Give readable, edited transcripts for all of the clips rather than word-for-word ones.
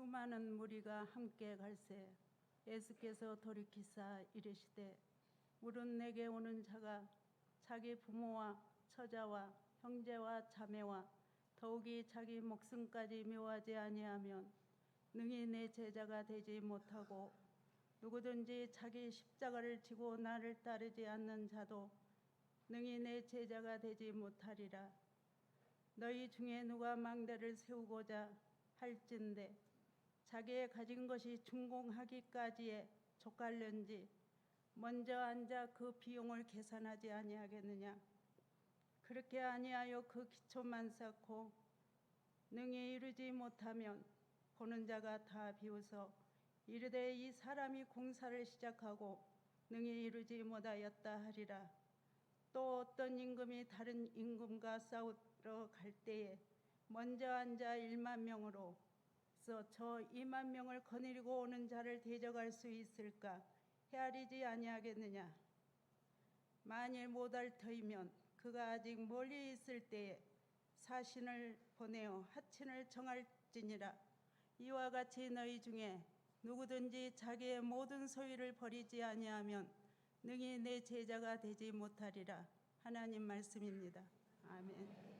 수많은 무리가 함께 갈새 예수께서 돌이키사 이르시되 물은 내게 오는 자가 자기 부모와 처자와 형제와 자매와 더욱이 자기 목숨까지 묘하지 아니하면 능히 내 제자가 되지 못하고 누구든지 자기 십자가를 지고 나를 따르지 않는 자도 능히 내 제자가 되지 못하리라. 너희 중에 누가 망대를 세우고자 할진대 자기의 가진 것이 준공하기까지에 족갈련지 먼저 앉아 그 비용을 계산하지 아니하겠느냐. 그렇게 아니하여 그 기초만 쌓고 능히 이루지 못하면 보는 자가 다 비웃어 이르되 이 사람이 공사를 시작하고 능히 이루지 못하였다 하리라. 또 어떤 임금이 다른 임금과 싸우러 갈 때에 먼저 앉아 1만 명으로서 저 2만 명을 거느리고 오는 자를 대적할 수 있을까 헤아리지 아니하겠느냐. 만일 못할 터이면 그가 아직 멀리 있을 때에 사신을 보내어 하친을 정할지니라. 이와 같이 너희 중에 누구든지 자기의 모든 소유를 버리지 아니하면 능히 내 제자가 되지 못하리라. 하나님 말씀입니다. 아멘.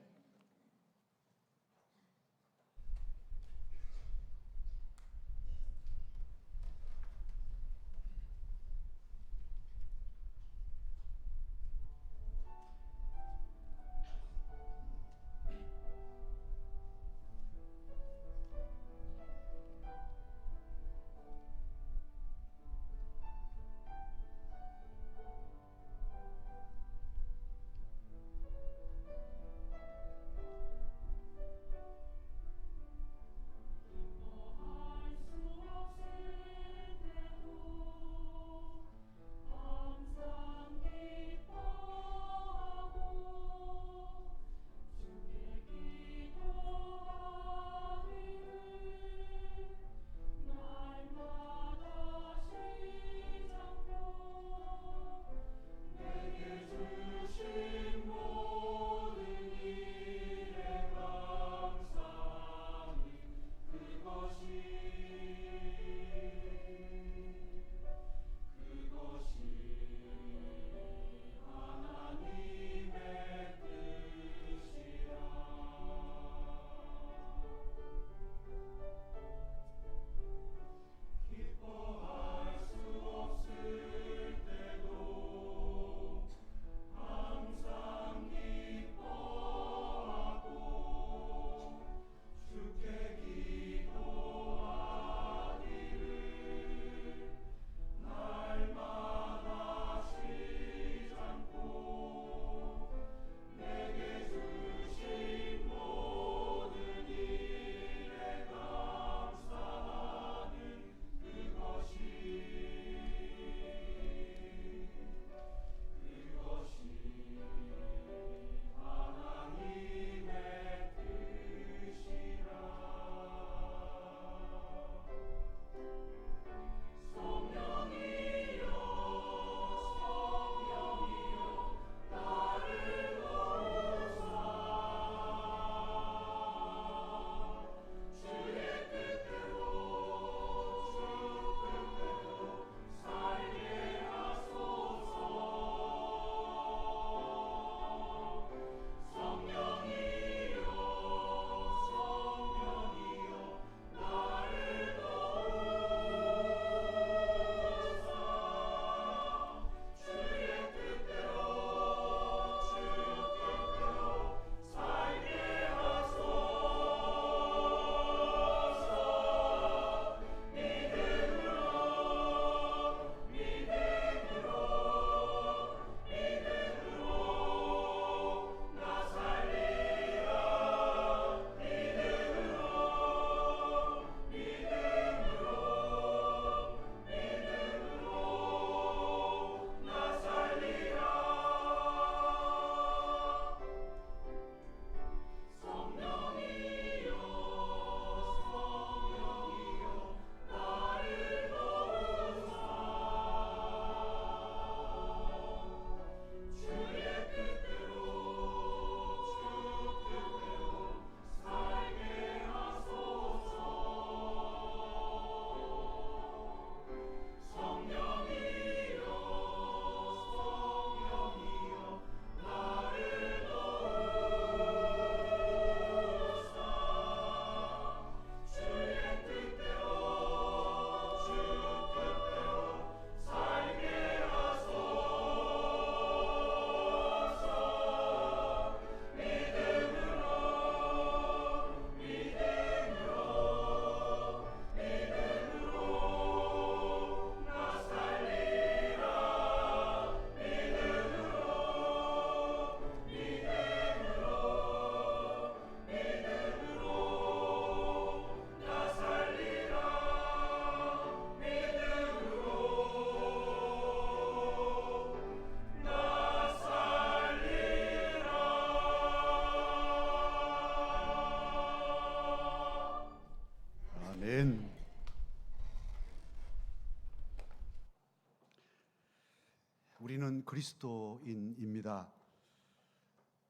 우리는 그리스도인입니다.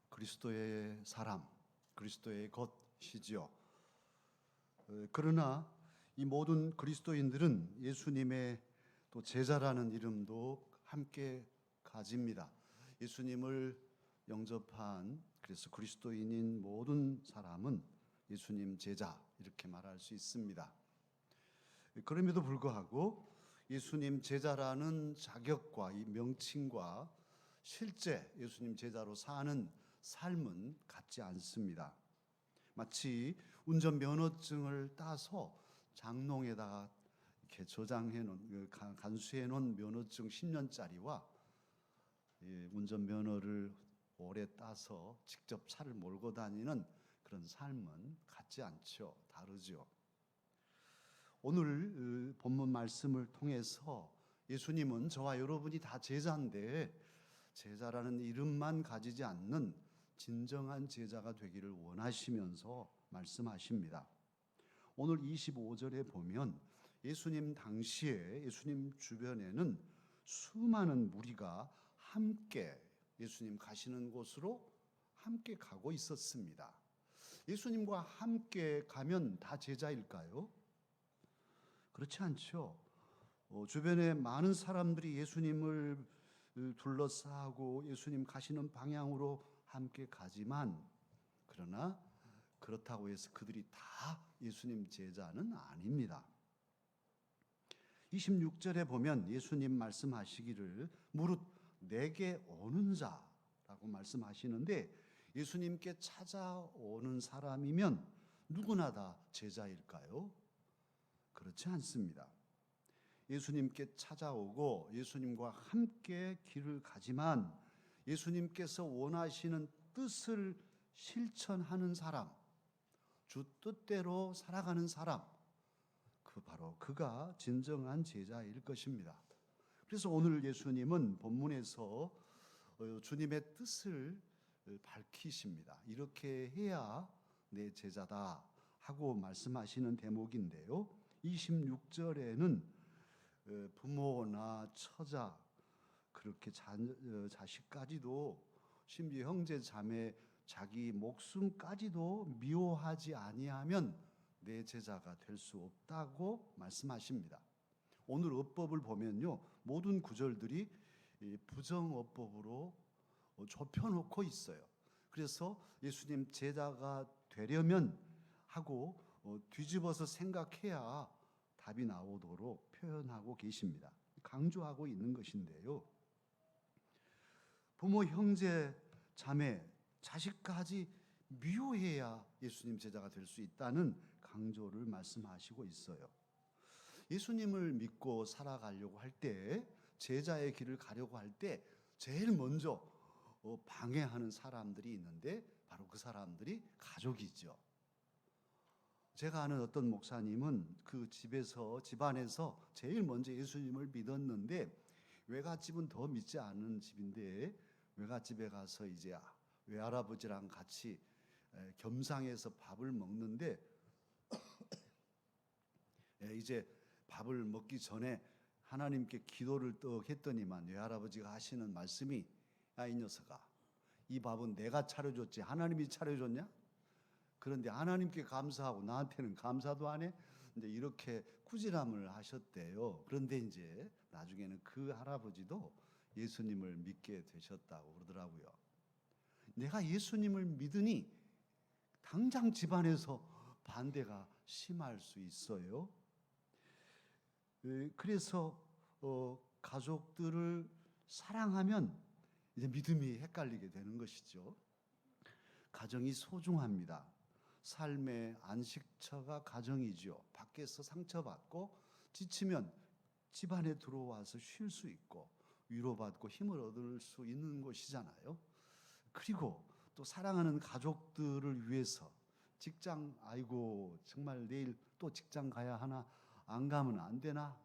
그리스도의 사람, 그리스도의 것이지요. 그러나 이 모든 그리스도인들은 예수님의 또 제자라는 이름도 함께 가집니다. 예수님을 영접한 그래서 그리스도인인 모든 사람은 예수님 제자 이렇게 말할 수 있습니다. 그럼에도 불구하고 예수님 제자라는 자격과 이 명칭과 실제 예수님 제자로 사는 삶은 같지 않습니다. 마치 운전면허증을 따서 장롱에다가 이렇게 저장해 놓은 간수해 놓은 면허증 10년짜리와 운전면허를 오래 따서 직접 차를 몰고 다니는 그런 삶은 같지 않죠. 다르죠. 오늘 본문 말씀을 통해서 예수님은 저와 여러분이 다 제자인데 제자라는 이름만 가지지 않는 진정한 제자가 되기를 원하시면서 말씀하십니다. 오늘 25절에 보면 예수님 당시에 예수님 주변에는 수많은 무리가 함께 예수님 가시는 곳으로 함께 가고 있었습니다. 예수님과 함께 가면 다 제자일까요? 그렇지 않죠. 주변에 많은 사람들이 예수님을 둘러싸고 예수님 가시는 방향으로 함께 가지만 그러나 그렇다고 해서 그들이 다 예수님 제자는 아닙니다. 26절에 보면 예수님 말씀하시기를 무릇 내게 오는 자라고 말씀하시는데 예수님께 찾아오는 사람이면 누구나 다 제자일까요? 그렇지 않습니다. 예수님께 찾아오고 예수님과 함께 길을 가지만 예수님께서 원하시는 뜻을 실천하는 사람, 주 뜻대로 살아가는 사람, 바로 그가 진정한 제자일 것입니다. 그래서 오늘 예수님은 본문에서 주님의 뜻을 밝히십니다. 이렇게 해야 내 제자다 하고 말씀하시는 대목인데요. 26절에는 부모나 처자 그렇게 자식까지도 심지어 형제 자매 자기 목숨까지도 미워하지 아니하면 내 제자가 될 수 없다고 말씀하십니다. 오늘 어법을 보면요 모든 구절들이 부정어법으로 좁혀놓고 있어요. 그래서 예수님 제자가 되려면 하고 뒤집어서 생각해야 답이 나오도록 표현하고 계십니다. 강조하고 있는 것인데요. 부모, 형제, 자매, 자식까지 미워해야 예수님 제자가 될 수 있다는 강조를 말씀하시고 있어요. 예수님을 믿고 살아가려고 할 때, 제자의 길을 가려고 할 때 제일 먼저 방해하는 사람들이 있는데 바로 그 사람들이 가족이죠. 제가 아는 어떤 목사님은 그 집안에서 제일 먼저 예수님을 믿었는데 외갓집은 더 믿지 않은 집인데 외갓집에 가서 이제 외할아버지랑 같이 겸상해서 밥을 먹는데 이제 밥을 먹기 전에 하나님께 기도를 떡 했더니만 외할아버지가 하시는 말씀이 야 이 녀석아 이 밥은 내가 차려줬지 하나님이 차려줬냐? 그런데 하나님께 감사하고 나한테는 감사도 안 해? 이제 이렇게 꾸지람을 하셨대요. 그런데 이제 나중에는 그 할아버지도 예수님을 믿게 되셨다고 그러더라고요. 내가 예수님을 믿으니 당장 집안에서 반대가 심할 수 있어요. 그래서 가족들을 사랑하면 이제 믿음이 헷갈리게 되는 것이죠. 가정이 소중합니다. 삶의 안식처가 가정이죠. 밖에서 상처받고 지치면 집안에 들어와서 쉴 수 있고 위로받고 힘을 얻을 수 있는 곳이잖아요. 그리고 또 사랑하는 가족들을 위해서 직장 아이고 정말 내일 또 직장 가야 하나 안 가면 안 되나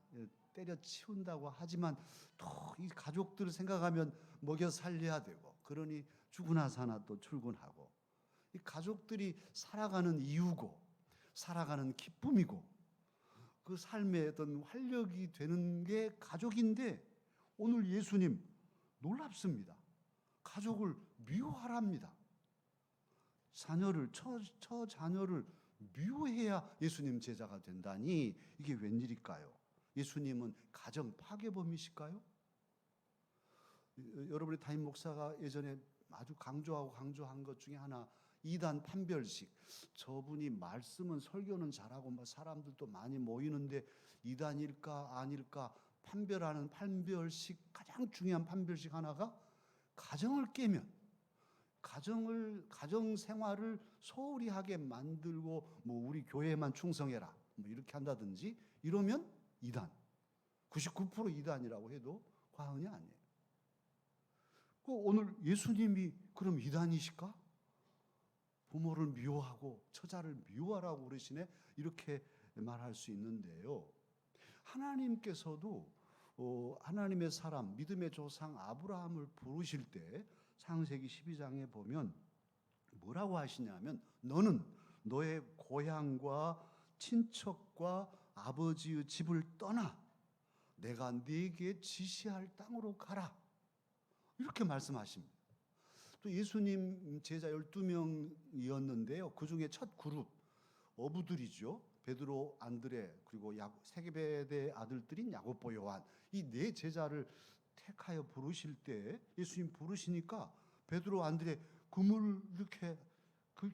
때려치운다고 하지만 또 이 가족들을 생각하면 먹여 살려야 되고 그러니 죽으나 사나 또 출근하고 이 가족들이 살아가는 이유고 살아가는 기쁨이고 그 삶의 어떤 활력이 되는 게 가족인데 오늘 예수님 놀랍습니다. 가족을 미워하랍니다. 자녀를 자녀를 미워해야 예수님 제자가 된다니 이게 웬일일까요? 예수님은 가정 파괴범이실까요? 여러분의 담임 목사가 예전에 아주 강조한 것 중에 하나, 이단 판별식. 저분이 말씀은 설교는 잘하고 사람들도 많이 모이는데 이단일까 아닐까 판별하는 판별식, 가장 중요한 판별식 하나가 가정을 깨면, 가정 생활을 소홀히 하게 만들고 우리 교회에만 충성해라 이렇게 한다든지 이러면 이단, 99% 이단이라고 해도 과언이 아니에요. 오늘 예수님이 그럼 이단이실까? 부모를 미워하고 처자를 미워하라고 그러시네, 이렇게 말할 수 있는데요. 하나님께서도 하나님의 사람, 믿음의 조상 아브라함을 부르실 때 창세기 12장에 보면 뭐라고 하시냐면, 너는 너의 고향과 친척과 아버지의 집을 떠나 내가 네게 지시할 땅으로 가라, 이렇게 말씀하십니다. 또 예수님 제자 12명이었는데요. 그 중에 첫 그룹 어부들이죠. 베드로, 안드레, 그리고 세베대의 아들들인 야고보, 요한, 이 네 제자를 택하여 부르실 때 예수님 부르시니까 베드로, 안드레 그물 이렇게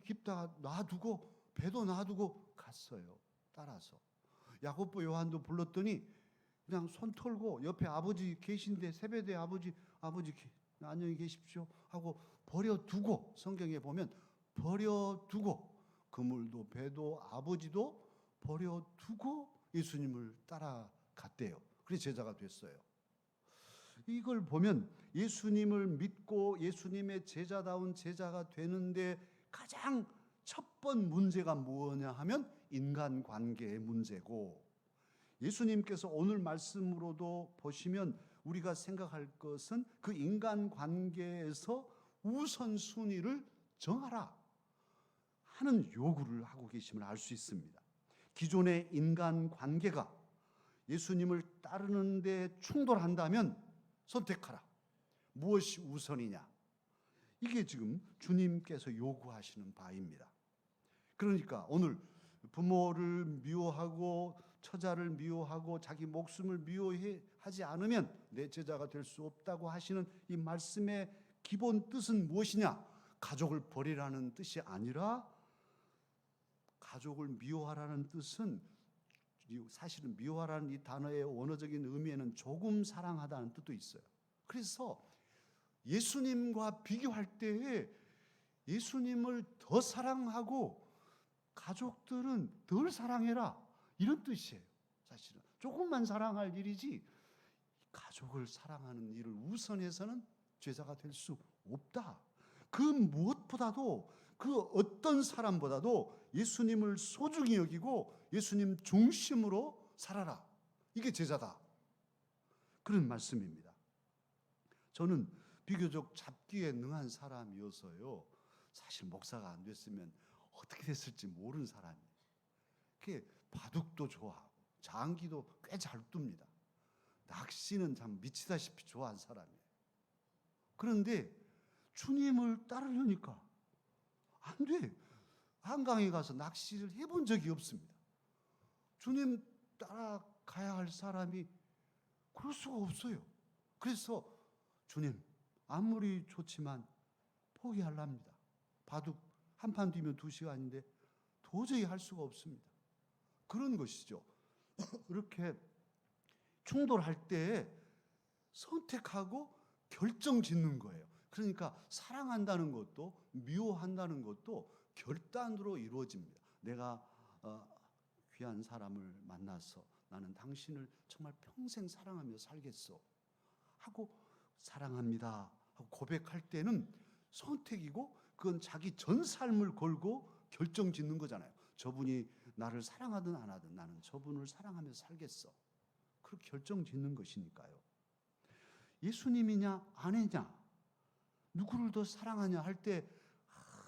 깊다가 놔두고, 배도 놔두고 갔어요. 따라서. 야고보, 요한도 불렀더니 그냥 손 털고 옆에 아버지 계신데, 세베대 아버지 안녕히 계십시오 하고 버려두고, 성경에 보면 버려두고, 그물도 배도 아버지도 버려두고 예수님을 따라갔대요. 그래서 제자가 됐어요. 이걸 보면 예수님을 믿고 예수님의 제자다운 제자가 되는데 가장 첫 번 문제가 뭐냐 하면 인간관계의 문제고, 예수님께서 오늘 말씀으로도 보시면 우리가 생각할 것은 그 인간관계에서 우선순위를 정하라 하는 요구를 하고 계심을 알 수 있습니다. 기존의 인간관계가 예수님을 따르는 데 충돌한다면 선택하라. 무엇이 우선이냐? 이게 지금 주님께서 요구하시는 바입니다. 그러니까 오늘 부모를 미워하고 처자를 미워하고 자기 목숨을 미워하지 않으면 내 제자가 될 수 없다고 하시는 이 말씀의 기본 뜻은 무엇이냐? 가족을 버리라는 뜻이 아니라, 가족을 미워하라는 뜻은, 사실은 미워하라는 이 단어의 원어적인 의미에는 조금 사랑하다는 뜻도 있어요. 그래서 예수님과 비교할 때에 예수님을 더 사랑하고 가족들은 덜 사랑해라, 이런 뜻이에요. 사실은 조금만 사랑할 일이지 가족을 사랑하는 일을 우선해서는 제자가 될 수 없다. 그 무엇보다도, 그 어떤 사람보다도 예수님을 소중히 여기고 예수님 중심으로 살아라. 이게 제자다. 그런 말씀입니다. 저는 비교적 잡기에 능한 사람이어서요, 사실 목사가 안 됐으면 어떻게 됐을지 모르는 사람이에요. 그게 바둑도 좋아하고 장기도 꽤 잘 둡니다. 낚시는 참 미치다시피 좋아하는 사람이에요. 그런데 주님을 따르려니까 안 돼. 한강에 가서 낚시를 해본 적이 없습니다. 주님 따라가야 할 사람이 그럴 수가 없어요. 그래서 주님, 아무리 좋지만 포기하랍니다. 바둑 한 판 뒤면 2시간인데 도저히 할 수가 없습니다. 그런 것이죠. 이렇게 충돌할 때 선택하고 결정 짓는 거예요. 그러니까 사랑한다는 것도 미워한다는 것도 결단으로 이루어집니다. 내가 귀한 사람을 만나서 나는 당신을 정말 평생 사랑하며 살겠어 하고, 사랑합니다 하고 고백할 때는 선택이고, 그건 자기 전 삶을 걸고 결정 짓는 거잖아요. 저분이 나를 사랑하든 안 하든 나는 저분을 사랑하며 살겠어, 그렇게 결정 짓는 것이니까요. 예수님이냐 아내냐, 누구를 더 사랑하냐 할 때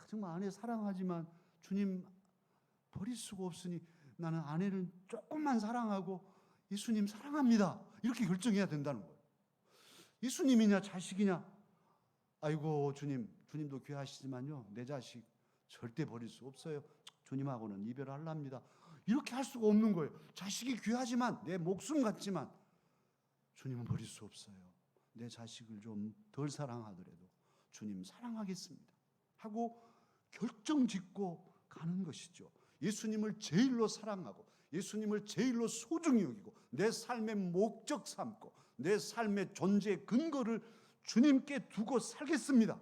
정말 아내 사랑하지만 주님 버릴 수가 없으니 나는 아내를 조금만 사랑하고 예수님 사랑합니다, 이렇게 결정해야 된다는 거예요. 예수님이냐 자식이냐? 아이고 주님도 귀하시지만요, 내 자식 절대 버릴 수 없어요. 주님하고는 이별하랍니다. 이렇게 할 수가 없는 거예요. 자식이 귀하지만, 내 목숨 같지만 주님은 버릴 수 없어요. 내 자식을 좀 덜 사랑하더라도 주님 사랑하겠습니다 하고 결정 짓고 가는 것이죠. 예수님을 제일로 사랑하고 예수님을 제일로 소중히 여기고 내 삶의 목적 삼고 내 삶의 존재의 근거를 주님께 두고 살겠습니다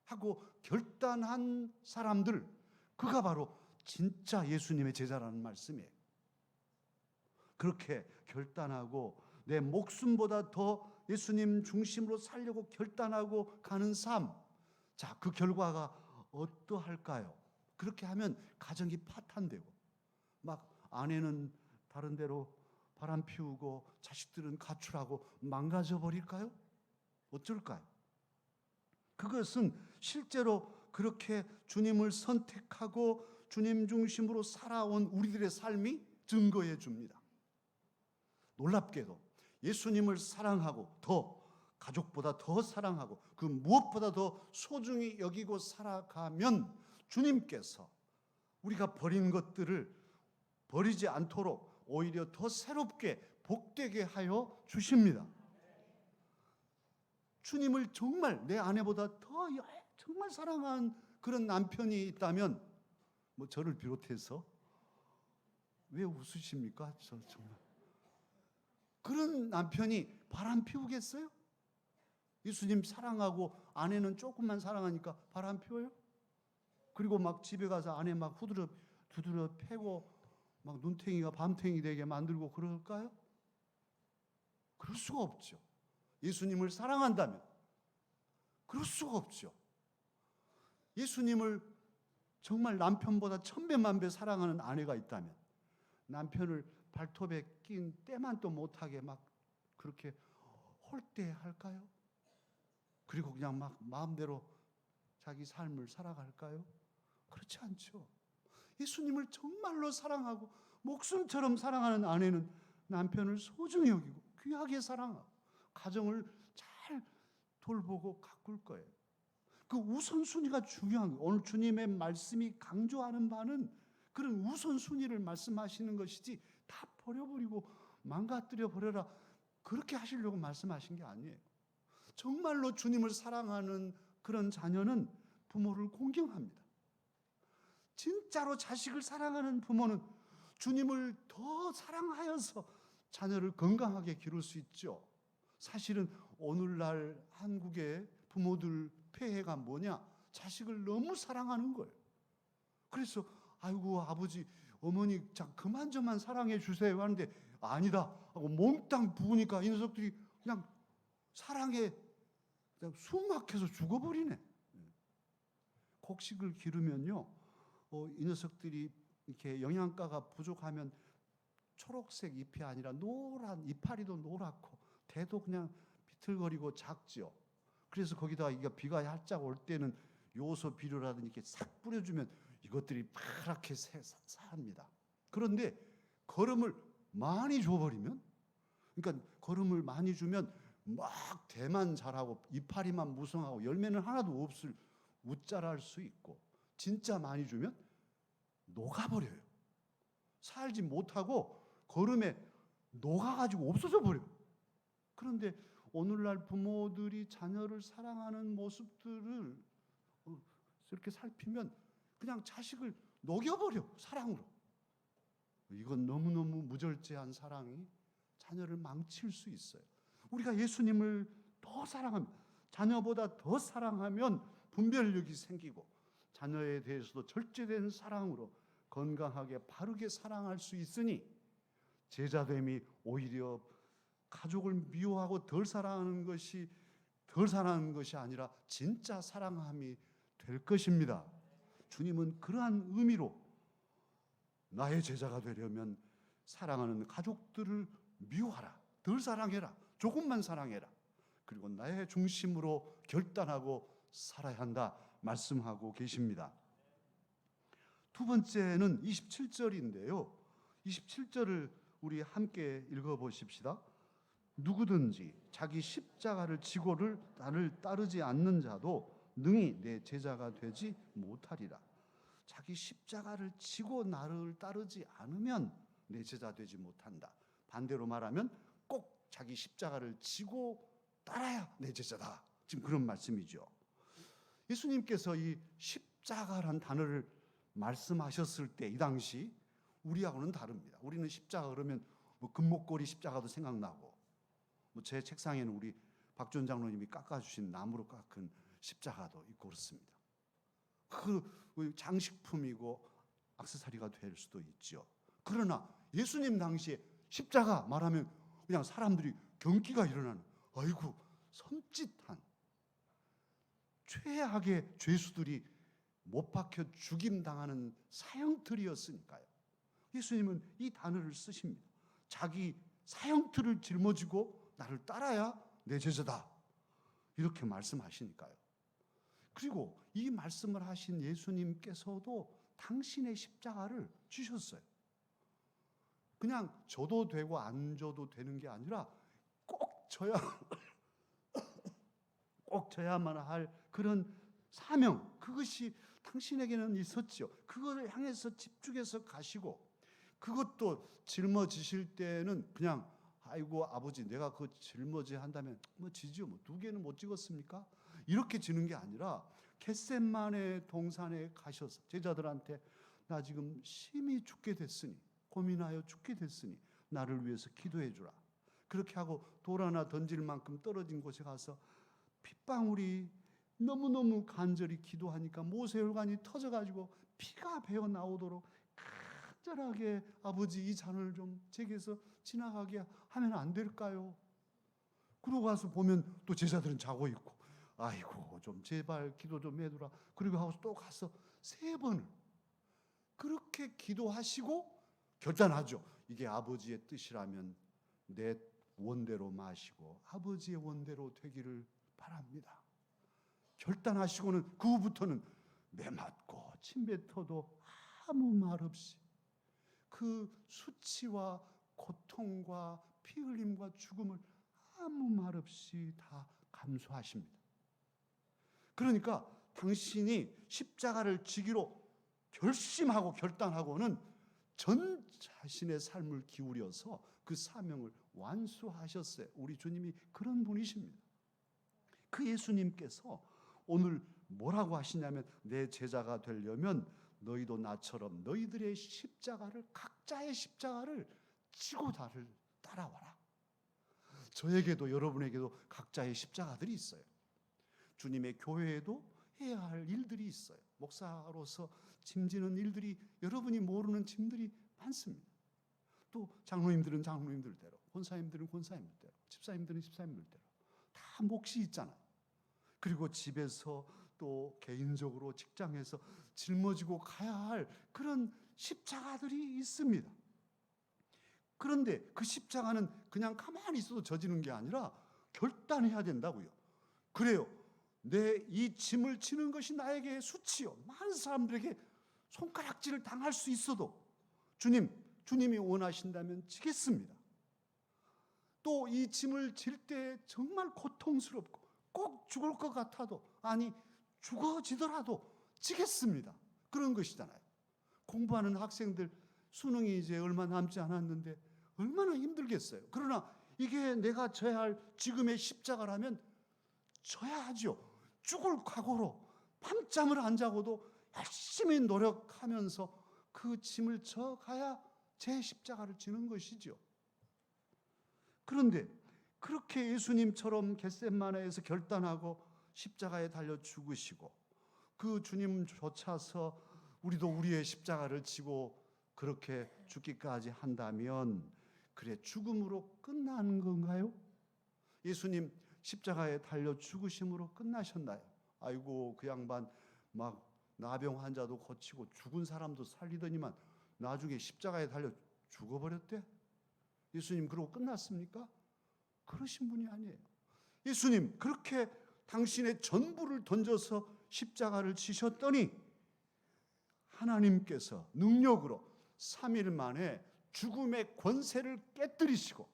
하고 결단한 사람들, 그가 바로 진짜 예수님의 제자라는 말씀이에요. 그렇게 결단하고 내 목숨보다 더 예수님 중심으로 살려고 결단하고 가는 삶, 자, 그 결과가 어떠할까요? 그렇게 하면 가정이 파탄되고 막 아내는 다른 데로 바람 피우고 자식들은 가출하고 망가져 버릴까요? 어쩔까요? 그것은 실제로 그렇게 주님을 선택하고 주님 중심으로 살아온 우리들의 삶이 증거해 줍니다. 놀랍게도 예수님을 사랑하고 더 가족보다 더 사랑하고 그 무엇보다 더 소중히 여기고 살아가면 주님께서 우리가 버린 것들을 버리지 않도록 오히려 더 새롭게 복되게 하여 주십니다. 주님을 정말 내 아내보다 더 정말 사랑하는 그런 남편이 있다면, 뭐 저를 비롯해서 왜 웃으십니까? 저 정말 그런 남편이 바람 피우겠어요? 예수님 사랑하고 아내는 조금만 사랑하니까 바람 피워요? 그리고 막 집에 가서 아내 막 두드려 패고 막 눈탱이가 밤탱이 되게 만들고 그럴까요? 그럴 수가 없죠. 예수님을 사랑한다면 그럴 수가 없죠. 예수님을 정말 남편보다 천배만배 사랑하는 아내가 있다면 남편을 발톱에 낀 때만도 못하게 막 그렇게 홀대할까요? 그리고 그냥 막 마음대로 자기 삶을 살아갈까요? 그렇지 않죠. 예수님을 정말로 사랑하고 목숨처럼 사랑하는 아내는 남편을 소중히 여기고 귀하게 사랑하고 가정을 잘 돌보고 가꿀 거예요. 그 우선순위가 중요한 거예요. 오늘 주님의 말씀이 강조하는 바는 그런 우선순위를 말씀하시는 것이지 다 버려버리고 망가뜨려 버려라 그렇게 하시려고 말씀하신 게 아니에요. 정말로 주님을 사랑하는 그런 자녀는 부모를 공경합니다. 진짜로 자식을 사랑하는 부모는 주님을 더 사랑하여서 자녀를 건강하게 기를 수 있죠. 사실은 오늘날 한국의 부모들 폐해가 뭐냐? 자식을 너무 사랑하는 거예요. 그래서 아이고 아버지 어머니 자 그만 저만 사랑해 주세요 하는데 아니다 하고 몽땅 부으니까 이 녀석들이 그냥 사랑에 그냥 숨 막혀서 죽어버리네. 곡식을 기르면요, 이 녀석들이 이렇게 영양가가 부족하면 초록색 잎이 아니라 노란 이파리도 노랗고 대도 그냥 비틀거리고 작죠. 그래서 거기다가 이게 비가 살짝 올 때는 요소 비료라든지 이렇게 싹 뿌려주면 이것들이 파랗게 삽니다. 그런데 거름을 많이 줘버리면, 그러니까 거름을 많이 주면 막 대만 자라고 이파리만 무성하고 열매는 하나도 없을 웃자랄 수 있고, 진짜 많이 주면 녹아버려요. 살지 못하고 거름에 녹아가지고 없어져 버려요. 그런데 오늘날 부모들이 자녀를 사랑하는 모습들을 이렇게 살피면 그냥 자식을 녹여버려, 사랑으로. 이건 너무너무 무절제한 사랑이 자녀를 망칠 수 있어요. 우리가 예수님을 더 사랑하면, 자녀보다 더 사랑하면 분별력이 생기고 자녀에 대해서도 절제된 사랑으로 건강하게 바르게 사랑할 수 있으니 제자됨이 오히려 가족을 미워하고 덜 사랑하는 것이 아니라 진짜 사랑함이 될 것입니다. 주님은 그러한 의미로 나의 제자가 되려면 사랑하는 가족들을 미워하라, 덜 사랑해라, 조금만 사랑해라, 그리고 나의 중심으로 결단하고 살아야 한다 말씀하고 계십니다. 두 번째는 27절인데요. 27절을 우리 함께 읽어보십시다. 누구든지 자기 십자가를 지고를 나를 따르지 않는 자도 능히 내 제자가 되지 못하리라. 자기 십자가를 지고 나를 따르지 않으면 내 제자 되지 못한다. 반대로 말하면 꼭 자기 십자가를 지고 따라야 내 제자다. 지금 그런 말씀이죠. 예수님께서 이 십자가란 단어를 말씀하셨을 때 이 당시 우리하고는 다릅니다. 우리는 십자가 그러면 뭐 금목걸이 십자가도 생각나고, 뭐 제 책상에는 우리 박준 장로님이 깎아주신 나무로 깎은 십자가도 있고 그렇습니다. 그 장식품이고 액세서리가 될 수도 있죠. 그러나 예수님 당시에 십자가 말하면 그냥 사람들이 경기가 일어나는, 아이고 섬찟한 최악의 죄수들이 못 박혀 죽임당하는 사형틀이었으니까요. 예수님은 이 단어를 쓰십니다. 자기 사형틀을 짊어지고 나를 따라야 내 제자다, 이렇게 말씀하시니까요. 그리고 이 말씀을 하신 예수님께서도 당신의 십자가를 지셨어요. 그냥 져도 되고 안 져도 되는 게 아니라 꼭 져야 꼭 져야만 할 그런 사명, 그것이 당신에게는 있었죠. 그걸 향해서 집중해서 가시고, 그것도 짊어지실 때는 그냥 아이고 아버지 내가 그 짊어지 한다면 뭐 지죠, 뭐 2개는 못 찍었습니까? 이렇게 지는 게 아니라 겟셋마네 동산에 가셔서 제자들한테 나 지금 심히 죽게 됐으니, 고민하여 죽게 됐으니 나를 위해서 기도해 주라. 그렇게 하고 돌 하나 던질 만큼 떨어진 곳에 가서 핏방울이 너무너무 간절히 기도하니까 모세혈관이 터져가지고 피가 배어 나오도록 간절하게 아버지 이 잔을 좀 제게서 지나가게 하면 안 될까요? 그러고 가서 보면 또 제자들은 자고 있고, 아이고 좀 제발 기도 좀 해두라. 그리고 하고 또 가서 3번을 그렇게 기도하시고 결단하죠. 이게 아버지의 뜻이라면 내 원대로 마시고 아버지의 원대로 되기를 바랍니다. 결단하시고는 그 후부터는 매맞고 침 뱉어도 아무 말 없이 그 수치와 고통과 피 흘림과 죽음을 아무 말 없이 다 감수하십니다. 그러니까 당신이 십자가를 지기로 결심하고 결단하고는 전 자신의 삶을 기울여서 그 사명을 완수하셨어요. 우리 주님이 그런 분이십니다. 그 예수님께서 오늘 뭐라고 하시냐면, 내 제자가 되려면 너희도 나처럼 너희들의 십자가를, 각자의 십자가를 지고 나를 따라와라. 저에게도 여러분에게도 각자의 십자가들이 있어요. 주님의 교회에도 해야 할 일들이 있어요. 목사로서 짐지는 일들이, 여러분이 모르는 짐들이 많습니다. 또 장로님들은 장로님들대로, 권사님들은 권사님들대로, 집사님들은 집사님들대로 다 몫이 있잖아요. 그리고 집에서 또 개인적으로 직장에서 짊어지고 가야 할 그런 십자가들이 있습니다. 그런데 그 십자가는 그냥 가만히 있어도 져지는 게 아니라 결단해야 된다고요. 그래요. 내 이 짐을 지는 것이 나에게 수치요, 많은 사람들에게 손가락질을 당할 수 있어도 주님이 원하신다면 지겠습니다. 또 이 짐을 질 때 정말 고통스럽고 꼭 죽을 것 같아도, 아니 죽어지더라도 지겠습니다. 그런 것이잖아요. 공부하는 학생들 수능이 이제 얼마 남지 않았는데 얼마나 힘들겠어요. 그러나 이게 내가 져야 할 지금의 십자가라면 져야 하죠. 죽을 각오로 밤잠을 안 자고도 열심히 노력하면서 그 짐을 져가야 제 십자가를 지는 것이죠. 그런데 그렇게 예수님처럼 겟셋마네에서 결단하고 십자가에 달려 죽으시고, 그 주님조차서 우리도 우리의 십자가를 지고 그렇게 죽기까지 한다면 그래 죽음으로 끝나는 건가요? 예수님 십자가에 달려 죽으심으로 끝나셨나요? 아이고 그 양반 막 나병 환자도 고치고 죽은 사람도 살리더니만 나중에 십자가에 달려 죽어버렸대? 예수님 그러고 끝났습니까? 그러신 분이 아니에요. 예수님 그렇게 당신의 전부를 던져서 십자가를 지셨더니 하나님께서 능력으로 3일 만에 죽음의 권세를 깨뜨리시고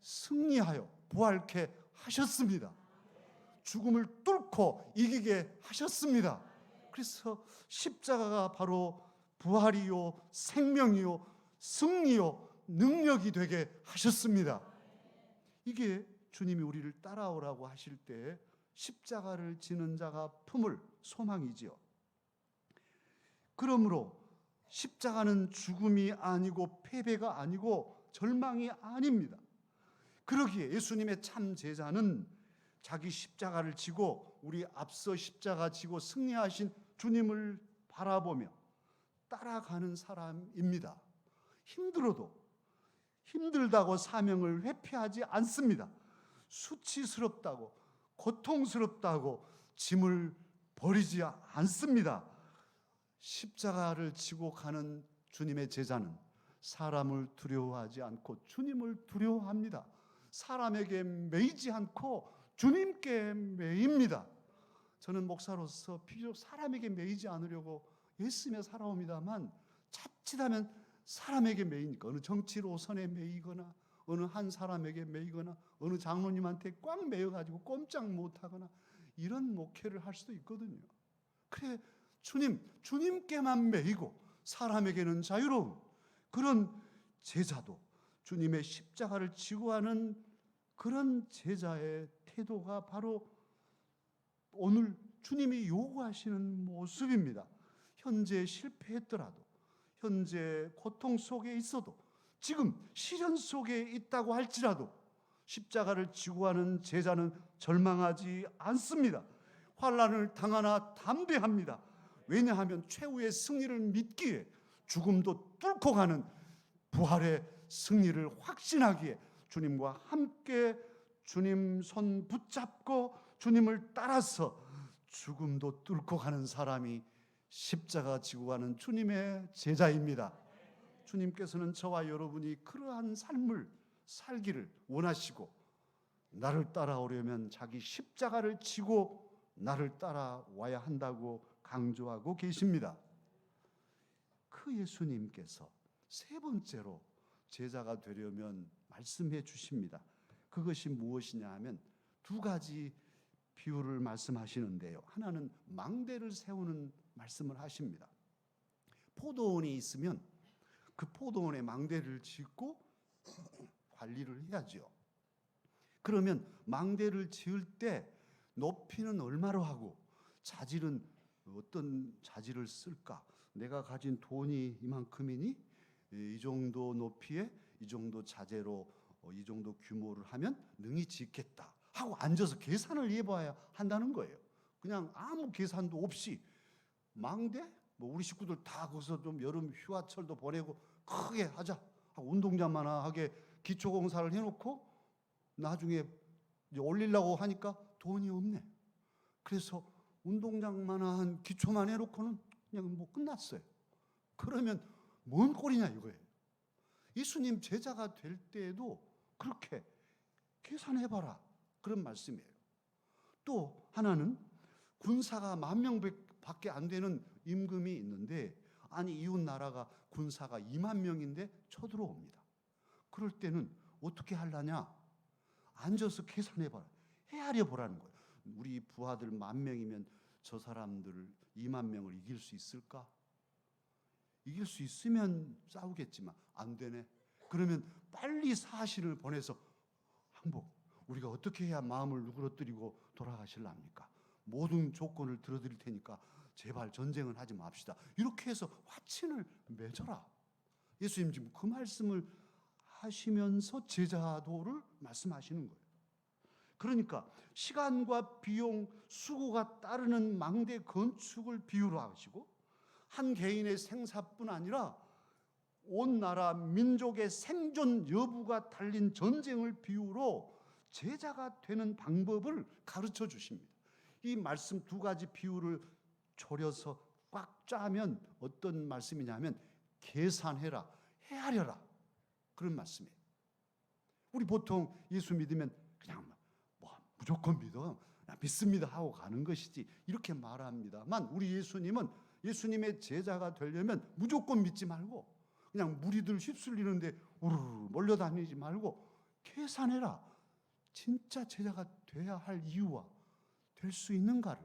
승리하여 부활케 하셨습니다. 죽음을 뚫고 이기게 하셨습니다. 그래서 십자가가 바로 부활이요, 생명이요, 승리요, 능력이 되게 하셨습니다. 이게 주님이 우리를 따라오라고 하실 때 십자가를 지는 자가 품을 소망이지요. 그러므로 십자가는 죽음이 아니고 패배가 아니고 절망이 아닙니다. 그러기에 예수님의 참 제자는 자기 십자가를 지고 우리 앞서 십자가 지고 승리하신 주님을 바라보며 따라가는 사람입니다. 힘들다고 사명을 회피하지 않습니다. 수치스럽다고 고통스럽다고 짐을 버리지 않습니다. 십자가를 지고 가는 주님의 제자는 사람을 두려워하지 않고 주님을 두려워합니다. 사람에게 매이지 않고 주님께 매입니다. 저는 목사로서 비록 사람에게 매이지 않으려고 애쓰며 살아옵니다만 자칫하면 사람에게 매이니까 어느 정치로선에 매이거나 어느 한 사람에게 매이거나 어느 장로님한테 꽉 매여가지고 꼼짝 못하거나 이런 목회를 할 수도 있거든요. 그래 주님께만 매이고 사람에게는 자유로운 그런 제자도 주님의 십자가를 지고 하는 그런 제자의 태도가 바로 오늘 주님이 요구하시는 모습입니다. 현재 실패했더라도 현재 고통 속에 있어도 지금 시련 속에 있다고 할지라도 십자가를 지고 하는 제자는 절망하지 않습니다. 환난을 당하나 담대합니다. 왜냐하면 최후의 승리를 믿기에 죽음도 뚫고 가는 부활의 승리를 확신하기에 주님과 함께 주님 손 붙잡고 주님을 따라서 죽음도 뚫고 가는 사람이 십자가 지고 가는 주님의 제자입니다. 주님께서는 저와 여러분이 그러한 삶을 살기를 원하시고 나를 따라오려면 자기 십자가를 지고 나를 따라와야 한다고 강조하고 계십니다. 그 예수님께서 세 번째로 제자가 되려면 말씀해 주십니다. 그것이 무엇이냐 하면 두 가지 비유를 말씀하시는데요. 하나는 망대를 세우는 말씀을 하십니다. 포도원이 있으면 그 포도원에 망대를 짓고 관리를 해야죠. 그러면 망대를 지을 때 높이는 얼마로 하고 자질은 어떤 자질을 쓸까? 내가 가진 돈이 이만큼이니 이 정도 높이에 이 정도 자재로 이 정도 규모를 하면 능히 짓겠다 하고 앉아서 계산을 해봐야 한다는 거예요. 그냥 아무 계산도 없이 망대? 뭐 우리 식구들 다 거기서 좀 여름 휴가철도 보내고 크게 하자 하고 운동장만하게 기초공사를 해놓고 나중에 이제 올리려고 하니까 돈이 없네. 그래서 운동장만한 기초만 해놓고는 그냥 뭐 끝났어요. 그러면 뭔 꼴이냐 이거예요. 예수님 제자가 될 때에도 그렇게 계산해봐라 그런 말씀이에요. 또 하나는 군사가 10,000명밖에 안 되는 임금이 있는데 아니 이웃 나라가 군사가 20,000명인데 쳐들어옵니다. 그럴 때는 어떻게 하려냐? 앉아서 계산해봐라. 헤아려 보라는 거예요. 우리 부하들 10,000명이면 저 사람들 20,000명을 이길 수 있을까? 이길 수 있으면 싸우겠지만 안 되네. 그러면 빨리 사신을 보내서 항복, 우리가 어떻게 해야 마음을 누그러뜨리고 돌아가실랍니까? 모든 조건을 들어드릴 테니까 제발 전쟁은 하지 맙시다. 이렇게 해서 화친을 맺어라. 예수님 지금 그 말씀을 하시면서 제자도를 말씀하시는 거예요. 그러니까 시간과 비용, 수고가 따르는 망대 건축을 비유로 하시고 한 개인의 생사뿐 아니라 온 나라 민족의 생존 여부가 달린 전쟁을 비유로 제자가 되는 방법을 가르쳐 주십니다. 이 말씀 두 가지 비유를 조려서 꽉 짜면 어떤 말씀이냐면 계산해라, 헤아려라 그런 말씀이에요. 우리 보통 예수 믿으면 그냥 뭐 무조건 믿어, 믿습니다 하고 가는 것이지 이렇게 말합니다만 우리 예수님은 예수님의 제자가 되려면 무조건 믿지 말고 그냥 무리들 휩쓸리는데 우르르 몰려다니지 말고 계산해라. 진짜 제자가 돼야 할 이유와 될 수 있는가를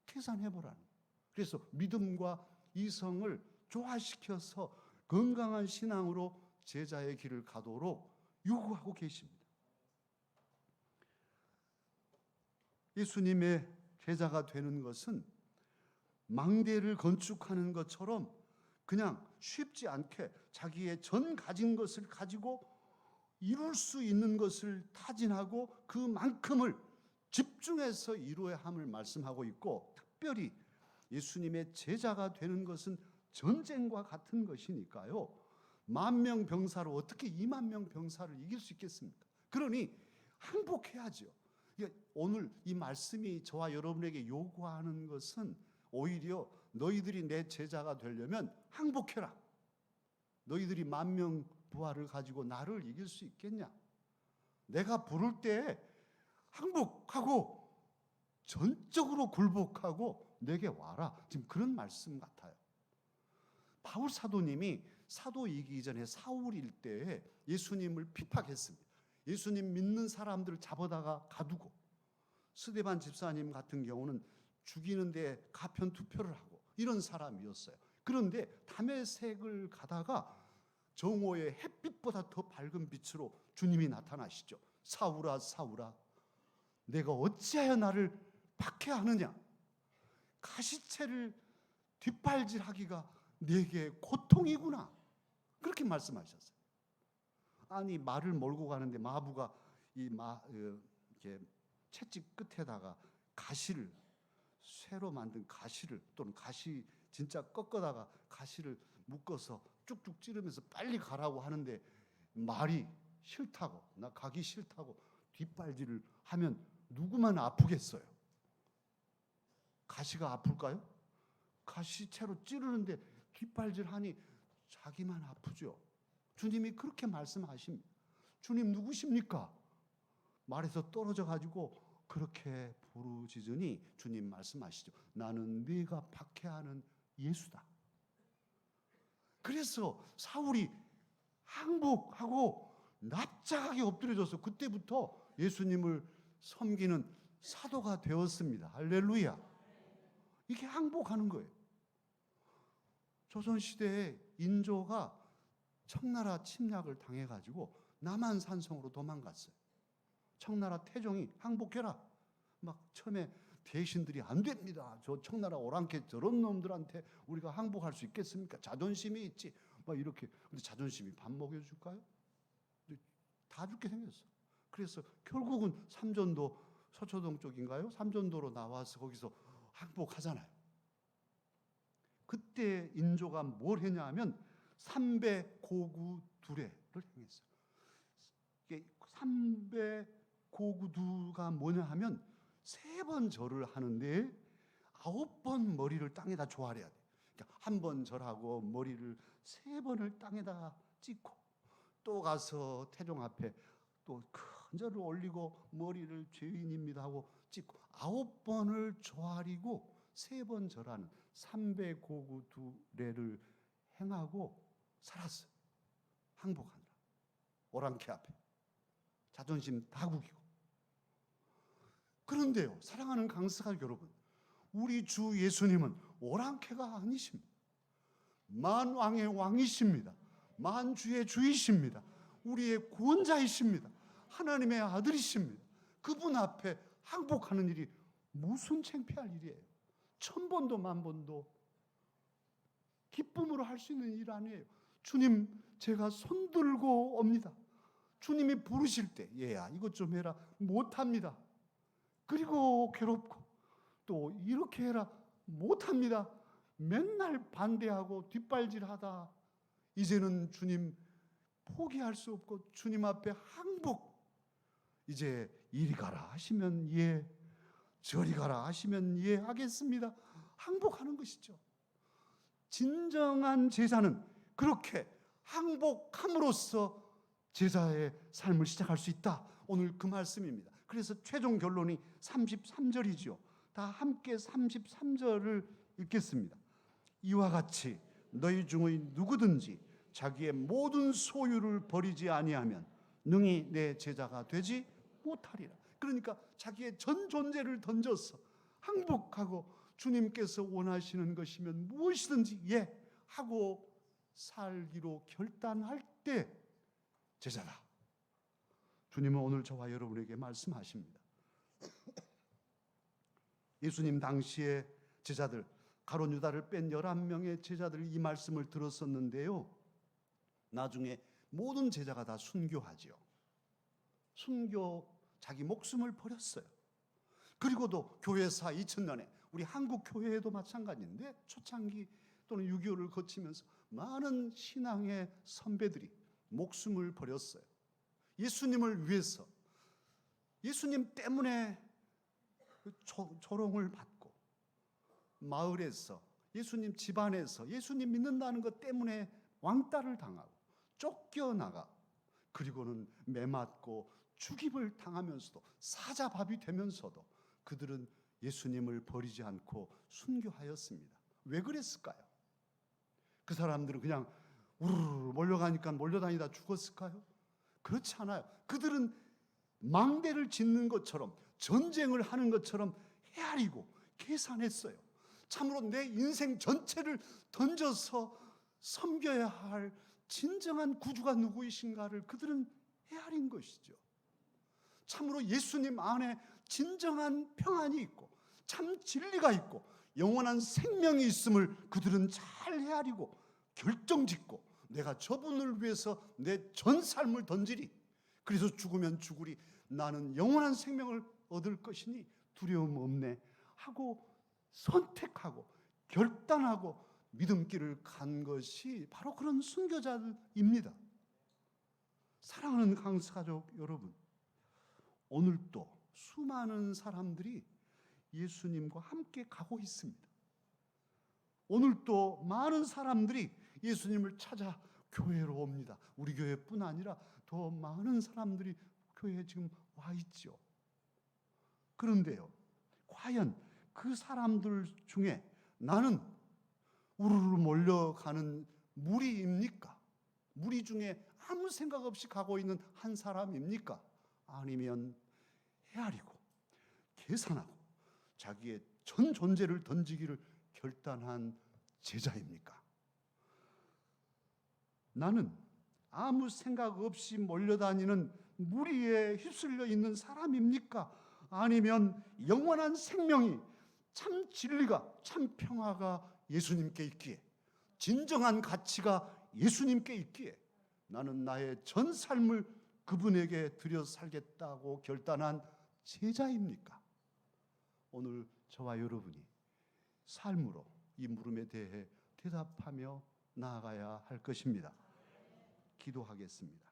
계산해보라는 거예요. 그래서 믿음과 이성을 조화시켜서 건강한 신앙으로 제자의 길을 가도록 요구하고 계십니다. 예수님의 제자가 되는 것은 망대를 건축하는 것처럼 그냥 쉽지 않게 자기의 전 가진 것을 가지고 이룰 수 있는 것을 타진하고 그만큼을 집중해서 이루어야 함을 말씀하고 있고, 특별히 예수님의 제자가 되는 것은 전쟁과 같은 것이니까요. 10,000명 병사로 어떻게 20,000명 병사를 이길 수 있겠습니까? 그러니 항복해야죠. 오늘 이 말씀이 저와 여러분에게 요구하는 것은 오히려 너희들이 내 제자가 되려면 항복해라. 너희들이 10,000명 부하를 가지고 나를 이길 수 있겠냐? 내가 부를 때 항복하고 전적으로 굴복하고 내게 와라. 지금 그런 말씀 같아요. 바울 사도님이 사도이기 전에 사울일 때에 예수님을 핍박했습니다. 예수님 믿는 사람들을 잡아다가 가두고, 스데반 집사님 같은 경우는 죽이는데 가편 투표를 하고 이런 사람이었어요. 그런데 다메섹을 가다가 정오의 햇빛보다 더 밝은 빛으로 주님이 나타나시죠. 사울아 사울아, 내가 어찌하여 나를 박해하느냐? 가시채를 뒷발질하기가 내게 고통이구나. 그렇게 말씀하셨어요. 아니, 말을 몰고 가는데 마부가 이렇게 채찍 끝에다가 가시를, 쇠로 만든 가시를, 또는 가시 진짜 꺾어다가 가시를 묶어서 쭉쭉 찌르면서 빨리 가라고 하는데 말이 싫다고, 나 가기 싫다고 뒷발질을 하면 누구만 아프겠어요? 가시가 아플까요? 가시채로 찌르는데 뒷발질하니 자기만 아프죠. 주님이 그렇게 말씀하십니다. 주님 누구십니까? 말에서 떨어져 가지고 그렇게 부르짖으니 주님 말씀하시죠. 나는 네가 박해하는 예수다. 그래서 사울이 항복하고 납작하게 엎드려져서 그때부터 예수님을 섬기는 사도가 되었습니다. 할렐루야. 이게 항복하는 거예요. 조선시대에 인조가 청나라 침략을 당해가지고 남한산성으로 도망갔어요. 청나라 태종이 항복해라. 막 처음에 대신들이 안 됩니다. 저 청나라 오랑캐 저런 놈들한테 우리가 항복할 수 있겠습니까? 자존심이 있지. 막 이렇게. 근데 자존심이 밥 먹여줄까요? 다 죽게 생겼어. 그래서 결국은 삼전도, 서초동 쪽인가요? 삼전도로 나와서 거기서 항복하잖아요. 그때 인조가 뭘 했냐면 삼배고구 두례를 행했어요. 이게 삼배고구두가 뭐냐 하면 3번 절을 하는데 9번 머리를 땅에다 조아려야 돼. 그러니까 1번 절하고 머리를 3번을 땅에다 찍고, 또 가서 태종 앞에 또 큰 절을 올리고 머리를 죄인입니다 하고 찍고 9번을 조아리고 3번 절하는 삼배고구두례를 행하고 살았어요. 항복하느라. 오랑캐 앞에 자존심 다 구기고. 그런데요, 사랑하는 강스가족 여러분, 우리 주 예수님은 오랑캐가 아니십니다. 만왕의 왕이십니다. 만주의 주이십니다. 우리의 구원자이십니다. 하나님의 아들이십니다. 그분 앞에 항복하는 일이 무슨 창피할 일이에요. 1000번도 10,000번도 기쁨으로 할 수 있는 일 아니에요. 주님, 제가 손들고 옵니다. 주님이 부르실 때, 얘야 이것 좀 해라, 못합니다. 그리고 괴롭고, 또 이렇게 해라, 못합니다. 맨날 반대하고 뒷발질하다 이제는 주님 포기할 수 없고 주님 앞에 항복. 이제 이리 가라 하시면 예, 저리 가라 하시면 예 하겠습니다. 항복하는 것이죠. 진정한 제자는 그렇게 항복함으로써 제자의 삶을 시작할 수 있다. 오늘 그 말씀입니다. 그래서 최종 결론이 33절이죠. 다 함께 33절을 읽겠습니다. 이와 같이 너희 중의 누구든지 자기의 모든 소유를 버리지 아니하면 능히 내 제자가 되지 못하리라. 그러니까 자기의 전 존재를 던져서 항복하고 주님께서 원하시는 것이면 무엇이든지 예 하고 살기로 결단할 때 제자다. 주님은 오늘 저와 여러분에게 말씀하십니다. 예수님 당시에 제자들, 가룟 유다를 뺀 11명의 제자들 이 말씀을 들었었는데요. 나중에 모든 제자가 다 순교하지요. 순교, 자기 목숨을 버렸어요. 그리고도 교회사 2000년에 우리 한국 교회에도 마찬가지인데 초창기 또는 6.25를 거치면서 많은 신앙의 선배들이 목숨을 버렸어요. 예수님을 위해서, 예수님 때문에 조롱을 받고 마을에서, 예수님 집안에서 예수님 믿는다는 것 때문에 왕따를 당하고 쫓겨나가, 그리고는 매맞고 죽임을 당하면서도 사자밥이 되면서도 그들은 예수님을 버리지 않고 순교하였습니다. 왜 그랬을까요? 그 사람들은 그냥 우르르 몰려가니까 몰려다니다 죽었을까요? 그렇지 않아요. 그들은 망대를 짓는 것처럼, 전쟁을 하는 것처럼 헤아리고 계산했어요. 참으로 내 인생 전체를 던져서 섬겨야 할 진정한 구주가 누구이신가를 그들은 헤아린 것이죠. 참으로 예수님 안에 진정한 평안이 있고 참 진리가 있고 영원한 생명이 있음을 그들은 잘 헤아리고 결정짓고, 내가 저분을 위해서 내 전 삶을 던지리, 그래서 죽으면 죽으리, 나는 영원한 생명을 얻을 것이니 두려움 없네 하고 선택하고 결단하고 믿음길을 간 것이 바로 그런 순교자들입니다. 사랑하는 강가족 여러분, 오늘도 수많은 사람들이 예수님과 함께 가고 있습니다. 오늘도 많은 사람들이 예수님을 찾아 교회로 옵니다. 우리 교회뿐 아니라 더 많은 사람들이 교회에 지금 와 있죠. 그런데요, 과연 그 사람들 중에 나는 우르르 몰려가는 무리입니까? 무리 중에 아무 생각 없이 가고 있는 한 사람입니까? 아니면 헤아리고 계산하고 자기의 전 존재를 던지기를 결단한 제자입니까? 나는 아무 생각 없이 몰려다니는 무리에 휩쓸려 있는 사람입니까? 아니면 영원한 생명이, 참 진리가, 참 평화가 예수님께 있기에, 진정한 가치가 예수님께 있기에 나는 나의 전 삶을 그분에게 드려 살겠다고 결단한 제자입니까? 오늘 저와 여러분이 삶으로 이 물음에 대해 대답하며 나아가야 할 것입니다. 기도하겠습니다.